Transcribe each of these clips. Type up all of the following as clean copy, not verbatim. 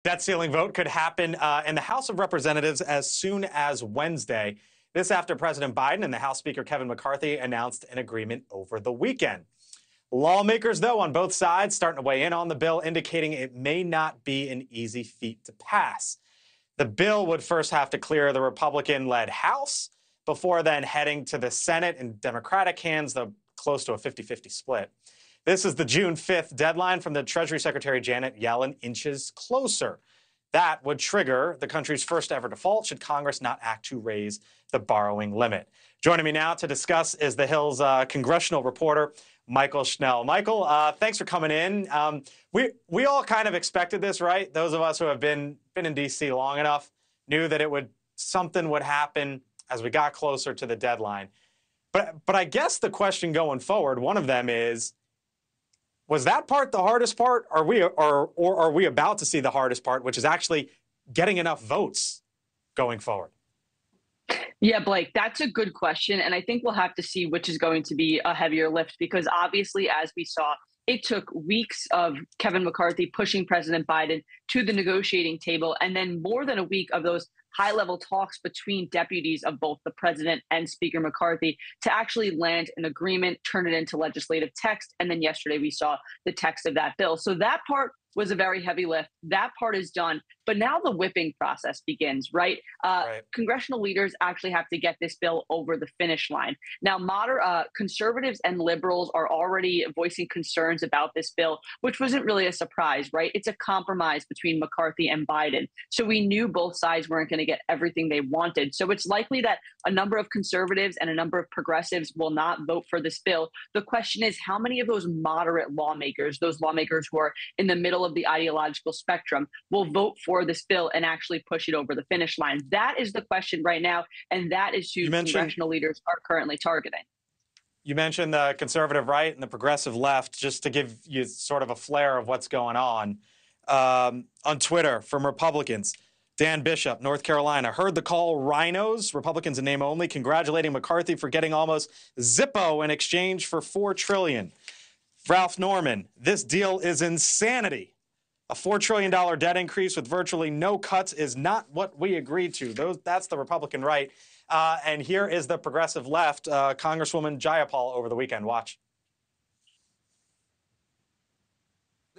Debt ceiling vote could happen in the House of Representatives as soon as Wednesday. This after President Biden and the House Speaker Kevin McCarthy announced an agreement over the weekend. Lawmakers, though, on both sides starting to weigh in on the bill, indicating it may not be an easy feat to pass. The bill would first have to clear the Republican-led House before then heading to the Senate in Democratic hands, though close to a 50-50 split. This is the June 5th deadline from the Treasury Secretary Janet Yellen inches closer. That would trigger the country's first ever default should Congress not act to raise the borrowing limit. Joining me now to discuss is the Hill's congressional reporter, Mychael Schnel. Mychael, thanks for coming in. We all kind of expected this, right? Those of us who have been in D.C. long enough knew that something would happen as we got closer to the deadline. But I guess the question going forward, one of them is, was that part the hardest part? Or are we about to see the hardest part, which is actually getting enough votes going forward? Yeah, Blake, that's a good question. And I think we'll have to see which is going to be a heavier lift, because obviously, as we saw, it took weeks of Kevin McCarthy pushing President Biden to the negotiating table, and then more than a week of those high-level talks between deputies of both the president and Speaker McCarthy to actually land an agreement, turn it into legislative text. And then yesterday we saw the text of that bill. So that part was a very heavy lift. That part is done. But now the whipping process begins, right? Congressional leaders actually have to get this bill over the finish line. Now, conservatives and liberals are already voicing concerns about this bill, which wasn't really a surprise, right? It's a compromise between McCarthy and Biden. So we knew both sides weren't going to get everything they wanted. So it's likely that a number of conservatives and a number of progressives will not vote for this bill. The question is, how many of those moderate lawmakers, those lawmakers who are in the middle of the ideological spectrum, will vote for this bill and actually push it over the finish line? That is the question right now, and that is who congressional leaders are currently targeting. You mentioned the conservative right and the progressive left, just to give you sort of a flare of what's going on Twitter from Republicans. Dan Bishop, North Carolina, heard the call rhinos, Republicans in name only, congratulating McCarthy for getting almost Zippo in exchange for $4 trillion. Ralph Norman, this deal is insanity. A $4 trillion debt increase with virtually no cuts is not what we agreed to. That's the Republican right. And here is the progressive left, Congresswoman Jayapal over the weekend. Watch.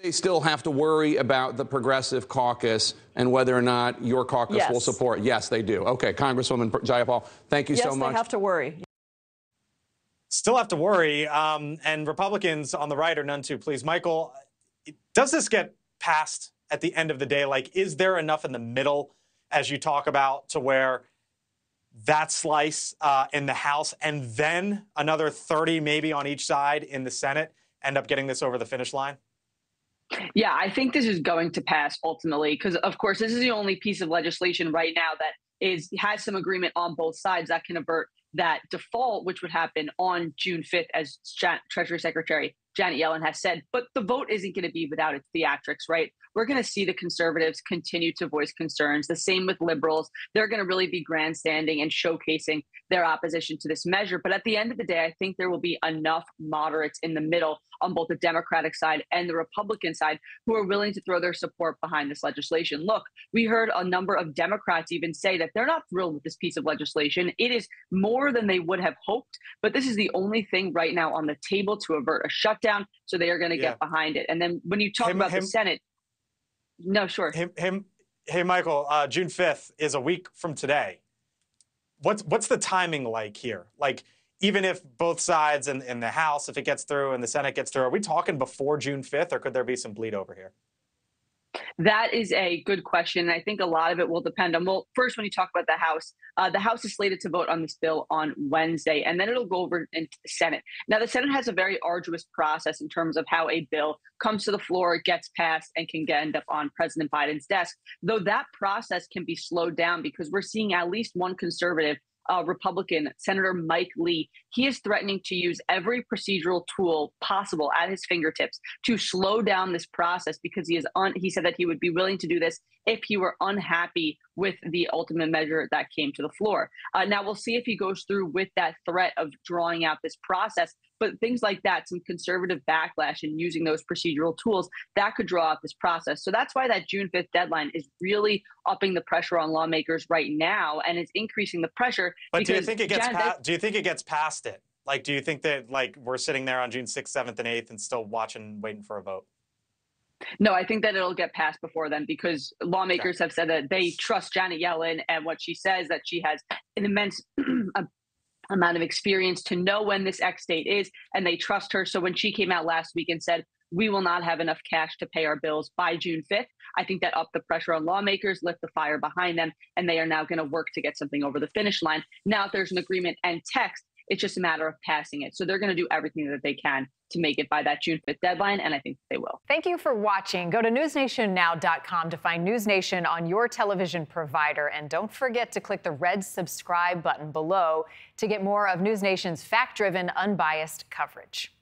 They still have to worry about the progressive caucus and whether or not your caucus will support. Yes, they do. Okay, Congresswoman Jayapal, thank you so much. Yes, they have to worry. Still have to worry. And Republicans on the right are none too pleased. Mychael, does this get passed at the end of the day? Like, is there enough in the middle, as you talk about, to where that slice in the House and then another 30 maybe on each side in the Senate end up getting this over the finish line? Yeah, I think this is going to pass ultimately, because, of course, this is the only piece of legislation right now that has some agreement on both sides that can avert that default, which would happen on June 5th, as Treasury Secretary Janet Yellen has said. But the vote isn't going to be without its theatrics, right? We're going to see the conservatives continue to voice concerns. The same with liberals. They're going to really be grandstanding and showcasing their opposition to this measure. But at the end of the day, I think there will be enough moderates in the middle on both the Democratic side and the Republican side who are willing to throw their support behind this legislation. Look, we heard a number of Democrats even say that they're not thrilled with this piece of legislation. It is more than they would have hoped, but this is the only thing right now on the table to avert a shutdown, so they are going to get behind it. And then when you talk about the Senate, no, sure. Hey, Mychael, June 5th is a week from today. What's the timing like here? Like, even if both sides in the House, if it gets through and the Senate gets through, are we talking before June 5th, or could there be some bleed over here? That is a good question. I think a lot of it will depend on, well, first, when you talk about the House is slated to vote on this bill on Wednesday, and then it'll go over into the Senate. Now, the Senate has a very arduous process in terms of how a bill comes to the floor, gets passed, and can end up on President Biden's desk, though that process can be slowed down because we're seeing at least one conservative Republican, Senator Mike Lee. He is threatening to use every procedural tool possible at his fingertips to slow down this process because he said that he would be willing to do this if he were unhappy with the ultimate measure that came to the floor. Now, we'll see if he goes through with that threat of drawing out this process. But things like that, some conservative backlash and using those procedural tools, that could draw out this process. So that's why that June 5th deadline is really upping the pressure on lawmakers right now, and it's increasing the pressure. But do you think it gets do you think it gets past it? Like, do you think that, like, we're sitting there on June 6th, 7th, and 8th and still waiting for a vote? No, I think that it'll get passed before then, because lawmakers have said that they trust Janet Yellen and what she says, that she has an immense amount of experience to know when this X date is, and they trust her. So when she came out last week and said, we will not have enough cash to pay our bills by June 5th, I think that upped the pressure on lawmakers, lit the fire behind them, and they are now going to work to get something over the finish line. Now, if there's an agreement and text, it's just a matter of passing it. So they're going to do everything that they can to make it by that June 5th deadline, and I think they will. Thank you for watching. Go to newsnationnow.com to find News Nation on your television provider. And don't forget to click the red subscribe button below to get more of News Nation's fact-driven, unbiased coverage.